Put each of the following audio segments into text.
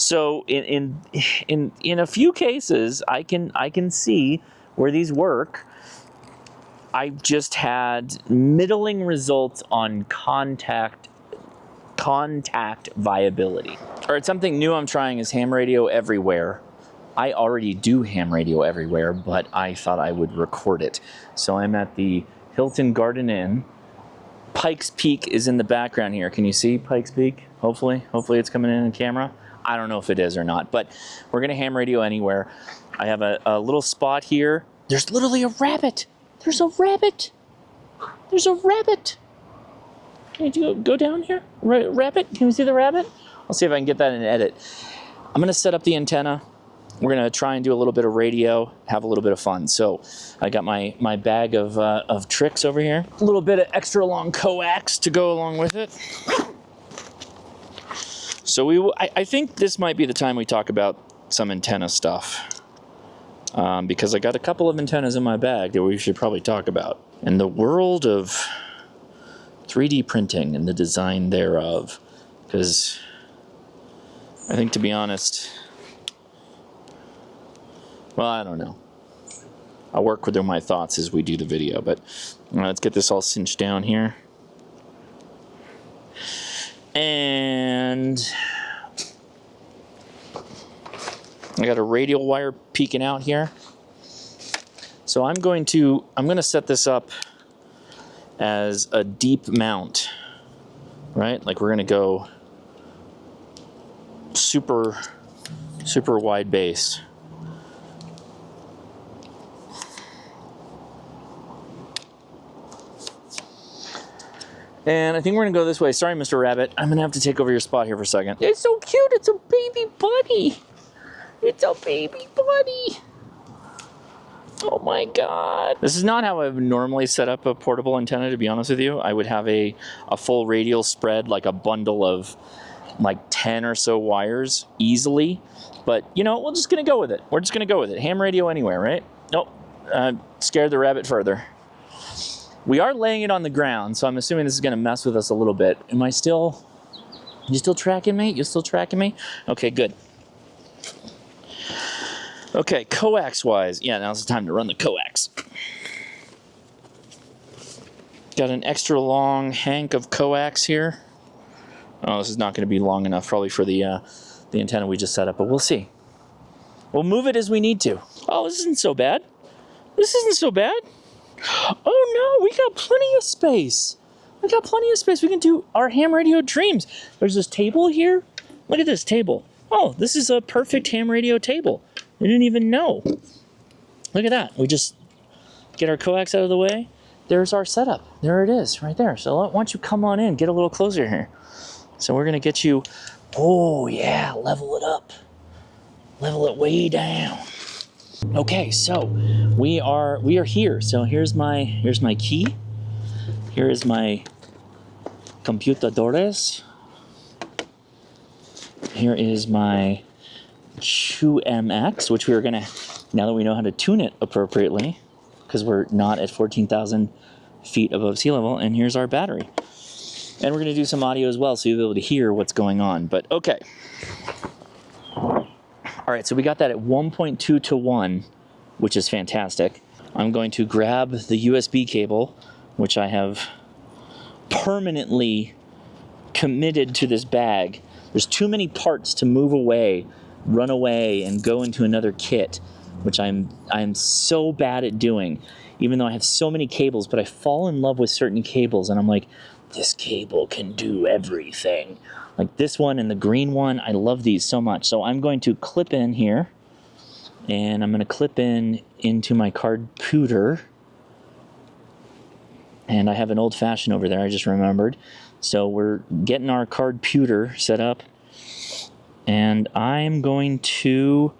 So in a few cases, I can see where these work. I've just had middling results on contact viability. All right, something new I'm trying is ham radio everywhere. I already do ham radio everywhere, but I thought I would record it. So I'm at the Hilton Garden Inn. Pikes Peak is in the background here. Can you see Pikes Peak? Hopefully it's coming in camera. I don't know if it is or not, but we're gonna ham radio anywhere. I have a little spot here. There's literally a rabbit. There's a rabbit. There's a rabbit. Can you go down here? Rabbit? Can we see the rabbit? I'll see if I can get that in an edit. I'm gonna set up the antenna. We're gonna try and do a little bit of radio, have a little bit of fun. So I got my bag of tricks over here. A little bit of extra long coax to go along with it. So I think this might be the time we talk about some antenna stuff. Because I got a couple of antennas in my bag that we should probably talk about. In the world of 3D printing and the design thereof, because I think, to be honest, well, I don't know. I'll work with my thoughts as we do the video, but let's get this all cinched down here. And I got a radial wire peeking out here. So I'm going to set this up as a deep mount, right? Like we're gonna go super wide base. And I think we're gonna go this way. Sorry, Mr. Rabbit. I'm gonna have to take over your spot here for a second. It's so cute, it's a baby bunny. It's a baby bunny. Oh my God. This is not how I would normally set up a portable antenna, to be honest with you. I would have a full radial spread, like a bundle of like 10 or so wires easily. But you know, we're just gonna go with it. We're just gonna go with it. Ham radio anywhere, right? Nope, scared the rabbit further. We are laying it on the ground, so I'm assuming this is gonna mess with us a little bit. You still tracking me? You still tracking me? Okay, good. Okay, coax-wise, yeah, now's the time to run the coax. Got an extra long hank of coax here. Oh, this is not going to be long enough probably for the antenna we just set up, but we'll see. We'll move it as we need to. Oh, this isn't so bad. This isn't so bad. Oh no, we got plenty of space. We got plenty of space. We can do our ham radio dreams. There's this table here. Look at this table. Oh, this is a perfect ham radio table. I didn't even know. Look at that. We just get our coax out of the way. There's our setup. There it is, right there. So why don't you come on in, get a little closer here. So we're gonna get you, oh yeah, level it up. Level it way down. Okay, so we are here. So here's my key. Here is my computadores. Here is my QMX, which we are gonna, now that we know how to tune it appropriately, because we're not at 14,000 feet above sea level, and here's our battery. And we're gonna do some audio as well, so you'll be able to hear what's going on, but okay. All right, so we got that at 1.2 to 1, which is fantastic. I'm going to grab the USB cable, which I have permanently committed to this bag. There's too many parts to move away, run away, and go into another kit, which I'm so bad at doing, even though I have so many cables. But I fall in love with certain cables, and I'm like, this cable can do everything. Like this one and the green one, I love these so much. So I'm going to clip in here, and I'm going to clip into my computer. And I have an old-fashioned over there, I just remembered. So we're getting our computer set up. And I'm going to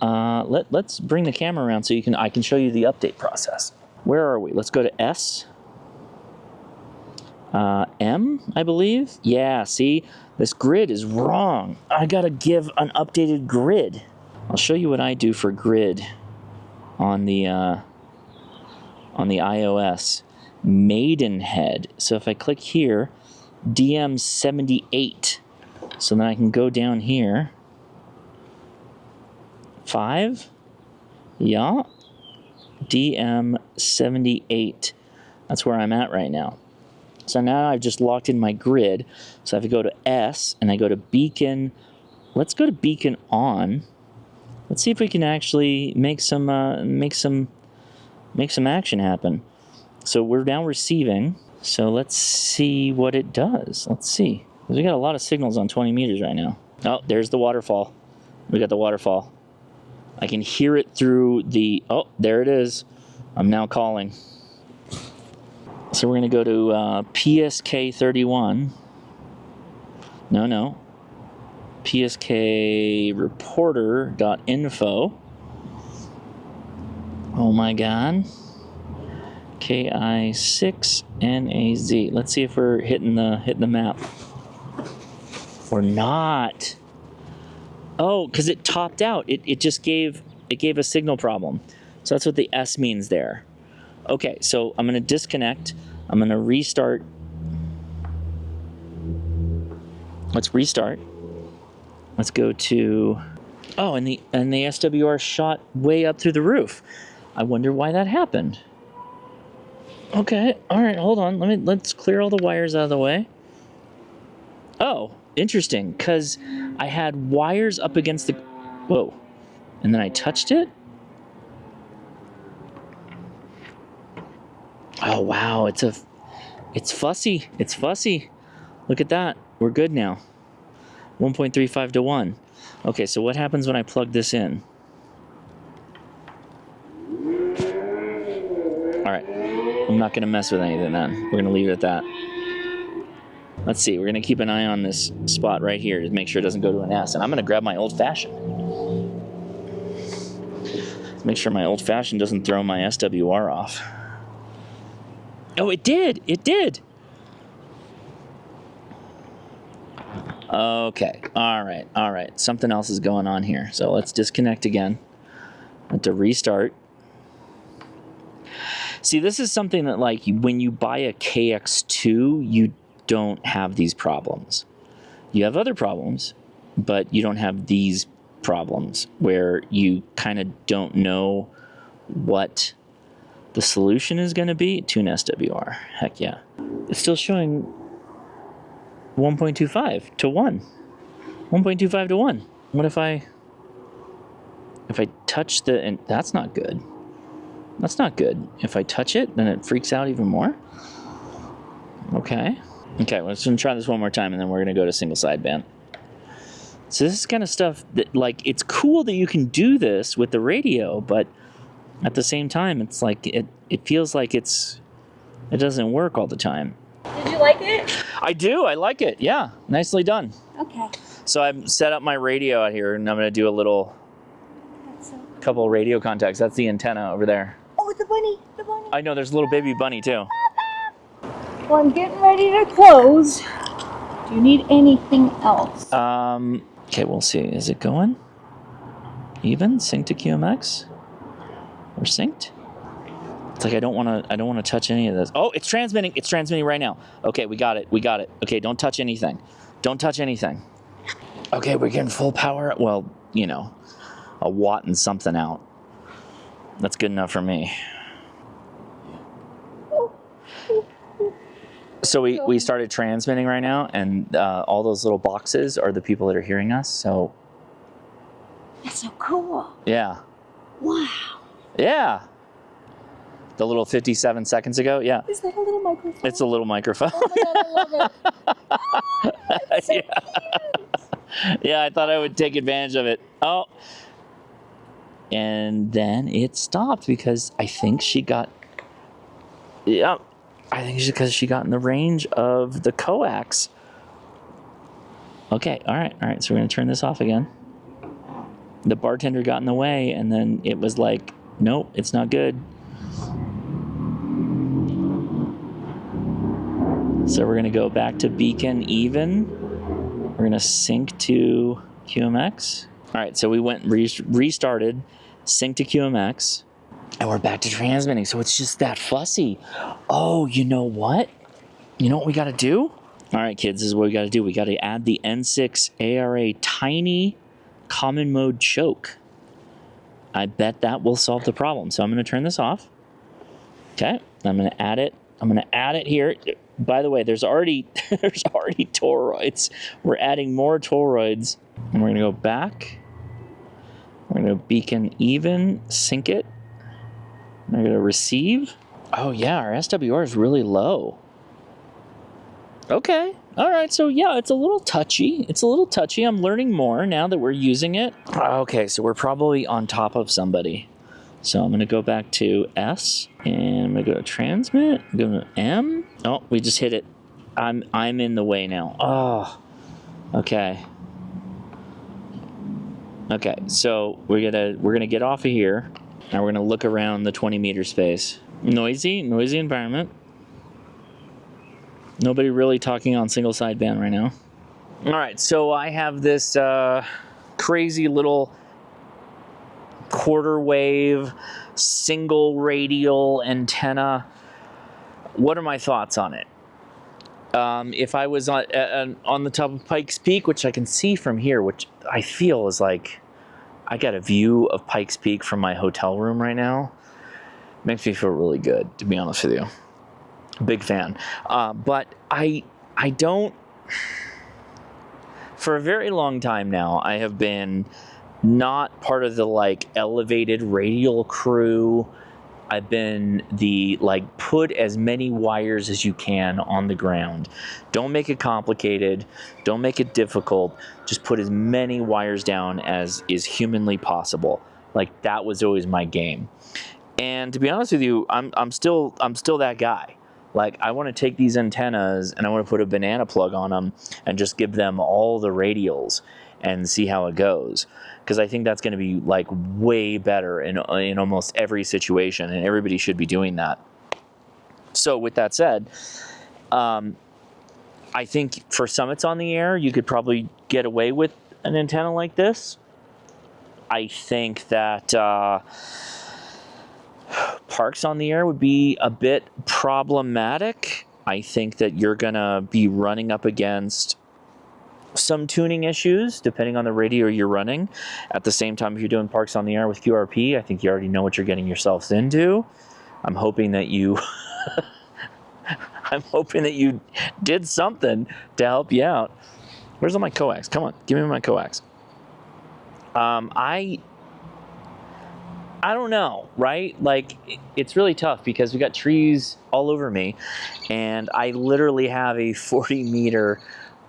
let's bring the camera around so I can show you the update process. Where are we? Let's go to S. M, I believe. Yeah, see, this grid is wrong. I gotta give an updated grid. I'll show you what I do for grid on the iOS. Maidenhead. So if I click here, DM78. So then I can go down here 5. Yeah. DM78. That's where I'm at right now. So now I've just locked in my grid. So if I go to S and I go to beacon, let's go to beacon on. Let's see if we can actually make some action happen. So we're now receiving. So let's see what it does. Let's see. We got a lot of signals on 20 meters right now. Oh, there's the waterfall. We got the waterfall. I can hear it through the, oh, there it is. I'm now calling. So we're going to go to PSK31. No. PSKreporter.info. Oh my God. KI6NAZ. Let's see if we're hitting the map. We're not. Oh, because it topped out. It just gave a signal problem. So that's what the S means there. Okay, so I'm going to disconnect. I'm going to restart. Let's restart. Let's go to, oh, and the SWR shot way up through the roof. I wonder why that happened. Okay, all right, hold on. Let's clear all the wires out of the way. Oh, interesting, because I had wires up against the, whoa, and then I touched it. Oh wow, it's fussy. It's fussy. Look at that. We're good now. 1.35 to 1. Okay, so what happens when I plug this in? All right, I'm not gonna mess with anything then. We're gonna leave it at that. Let's see, we're gonna keep an eye on this spot right here to make sure it doesn't go to a Nass. And I'm gonna grab my old fashioned. Let's make sure my old fashioned doesn't throw my SWR off. Oh, it did. It did. Okay. All right. Something else is going on here. So let's disconnect again. I have to restart. See, this is something that, like, when you buy a KX2, you don't have these problems. You have other problems, but you don't have these problems where you kind of don't know what the solution is going to be. Tune SWR. Heck yeah. It's still showing 1.25 to 1. 1.25 to 1. What if I touch the, and that's not good. That's not good. If I touch it, then it freaks out even more. Okay. Okay, let's try this one more time, and then we're going to go to single sideband. So this is kind of stuff that, like, it's cool that you can do this with the radio, but at the same time, it's like, it feels like it doesn't work all the time. Did you like it? I do. I like it. Yeah. Nicely done. Okay. So I've set up my radio out here, and I'm going to do a little couple of radio contacts. That's the antenna over there. Oh, the bunny. The bunny. I know. There's a little baby bunny, too. Well, I'm getting ready to close. Do you need anything else? Okay, we'll see. Is it going? Even? Sync to QMX? We're synced? It's like I don't want to touch any of this. Oh, it's transmitting. It's transmitting right now. Okay, we got it. Okay, don't touch anything. Don't touch anything. Okay, we're getting full power. Well, you know, a watt and something out. That's good enough for me. So we started transmitting right now, and all those little boxes are the people that are hearing us. So that's so cool. Yeah. Wow. Yeah. The little 57 seconds ago, yeah. Is that a little microphone? It's a little microphone. Oh my God, I love it. That's so yeah. cute. Yeah, I thought I would take advantage of it. Oh. And then it stopped because I think she got, yeah, I think it's because she got in the range of the coax. Okay, all right. So we're going to turn this off again. The bartender got in the way, and then it was like, nope, it's not good. So we're going to go back to beacon even. We're going to sync to QMX. All right, so we went restarted, sync to QMX, and we're back to transmitting. So it's just that fussy. Oh, you know what? You know what we got to do? All right, kids, this is what we got to do. We got to add the N6 ARA tiny common mode choke. I bet that will solve the problem. So I'm going to turn this off. Okay, I'm going to add it. I'm going to add it here. By the way, there's already toroids. We're adding more toroids. And we're going to go back. We're going to beacon even, sync it. We're going to receive. Oh yeah, our SWR is really low. Okay, all right, so yeah, it's a little touchy. I'm learning more now that we're using it. Okay, so we're probably on top of somebody. So I'm gonna go back to S, and I'm gonna go to transmit, go to M. Oh, we just hit it. I'm in the way now. Oh, okay. Okay, so we're gonna get off of here, and we're gonna look around the 20-meter space. Noisy environment. Nobody really talking on single sideband right now. All right, so I have this crazy little quarter wave single radial antenna. What are my thoughts on it? If I was on the top of Pikes Peak, which I can see from here, which I feel is like I got a view of Pikes Peak from my hotel room right now, makes me feel really good, to be honest with you. Big fan. But I don't, for a very long time now, I have been not part of the like elevated radial crew. I've been the like put as many wires as you can on the ground. Don't make it complicated. Don't make it difficult. Just put as many wires down as is humanly possible. Like that was always my game. And to be honest with you, I'm still that guy. Like, I want to take these antennas and I want to put a banana plug on them and just give them all the radials and see how it goes. Because I think that's going to be, like, way better in almost every situation, and everybody should be doing that. So, with that said, I think for summits on the air, you could probably get away with an antenna like this. I think that parks on the air would be a bit problematic. I think that you're gonna be running up against some tuning issues depending on the radio you're running. At the same time, if you're doing parks on the air with QRP, I think you already know what you're getting yourselves into. I'm hoping that you did something to help you out. Where's all my coax? Come on, give me my coax. I don't know, right? Like, it's really tough because we got trees all over me, and I literally have a 40-meter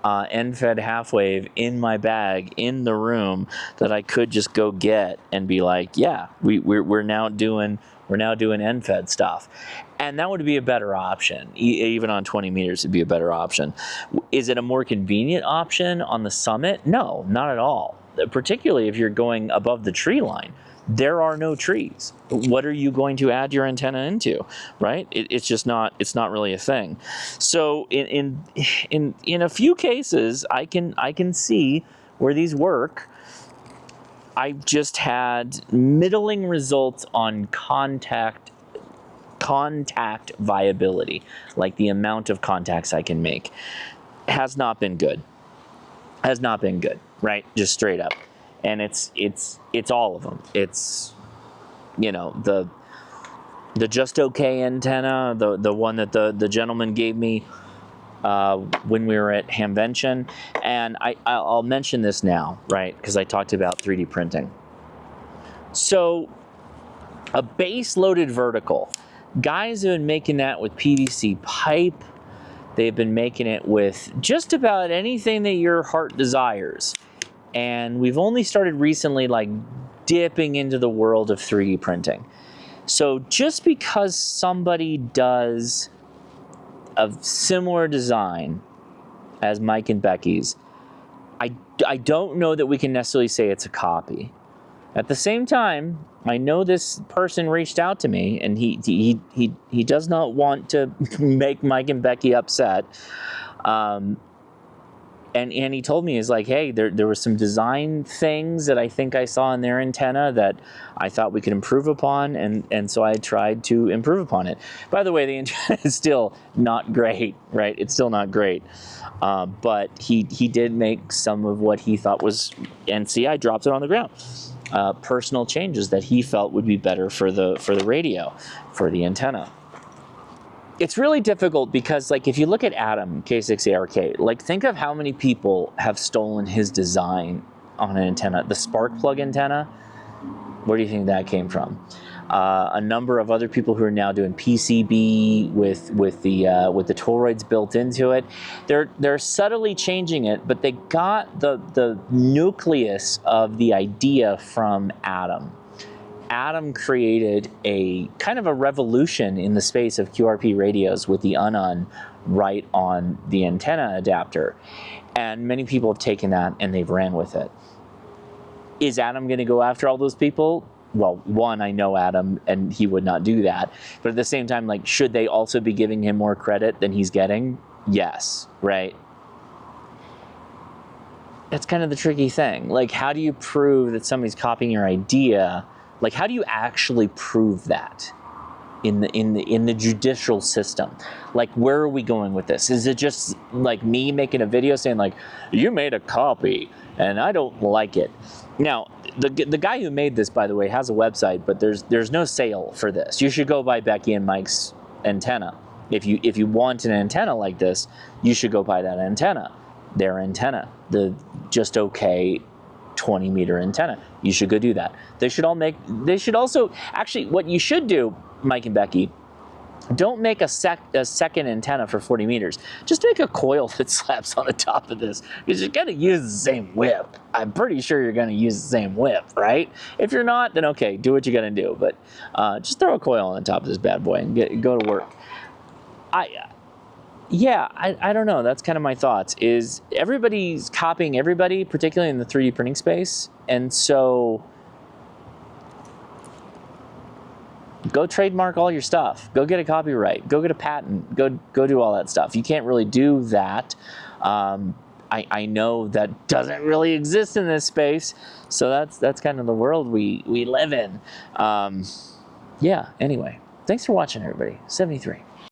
end-fed half-wave in my bag in the room that I could just go get and be like, yeah, we're now doing end-fed stuff, and that would be a better option. Even on 20 meters, it'd be a better option. Is it a more convenient option on the summit? No, not at all. Particularly if you're going above the tree line. There are no trees. What are you going to add your antenna into, right? It's just not. It's not really a thing. So in a few cases, I can see where these work. I just had middling results on contact viability, like the amount of contacts I can make, has not been good. Has not been good, right? Just straight up. And it's all of them. It's, you know, the Just Okay antenna, the one that the gentleman gave me when we were at Hamvention. And I'll mention this now, right? Because I talked about 3D printing. So a base-loaded vertical. Guys have been making that with PVC pipe. They've been making it with just about anything that your heart desires. And we've only started recently, like, dipping into the world of 3D printing. So just because somebody does a similar design as Mike and Becky's, I don't know that we can necessarily say it's a copy. At the same time, I know this person reached out to me, and he does not want to make Mike and Becky upset. And he told me, he's like, hey, there were some design things that I think I saw in their antenna that I thought we could improve upon, and so I tried to improve upon it. By the way, the antenna is still not great, right? It's still not great. But he did make some of what he thought was, and see, I dropped it on the ground. personal changes that he felt would be better for the radio, for the antenna. It's really difficult because, like, if you look at Adam K6ARK, like, think of how many people have stolen his design on an antenna. The spark plug antenna, where do you think that came from? A number of other people who are now doing PCB with the toroids built into it. They're subtly changing it, but they got the nucleus of the idea from Adam. Adam created a kind of a revolution in the space of QRP radios with the UNUN right on the antenna adapter. And many people have taken that and they've ran with it. Is Adam going to go after all those people? Well, one, I know Adam and he would not do that. But at the same time, like, should they also be giving him more credit than he's getting? Yes, right? That's kind of the tricky thing. Like, how do you prove that somebody's copying your idea? Like, how do you actually prove that in the judicial system? Like, where are we going with this? Is it just like me making a video saying, like, you made a copy and I don't like it? Now, the guy who made this, by the way, has a website, but there's no sale for this. You should go buy Becky and Mike's antenna. If you want an antenna like this, you should go buy that antenna. Their antenna, the just okay 20-meter antenna. You should go do that. They should also, actually, what you should do, Mike and Becky, don't make a second antenna for 40 meters. Just make a coil that slaps on the top of this, because you're going to use the same whip. I'm pretty sure you're going to use the same whip, right? If you're not, then okay, do what you're going to do. But just throw a coil on the top of this bad boy and go to work. I don't know. That's kind of my thoughts. Is everybody's copying everybody, particularly in the 3D printing space, and so go trademark all your stuff. Go get a copyright. Go get a patent. Go do all that stuff. You can't really do that. I know that doesn't really exist in this space, so that's kind of the world we live in. Yeah. Anyway, thanks for watching, everybody. 73.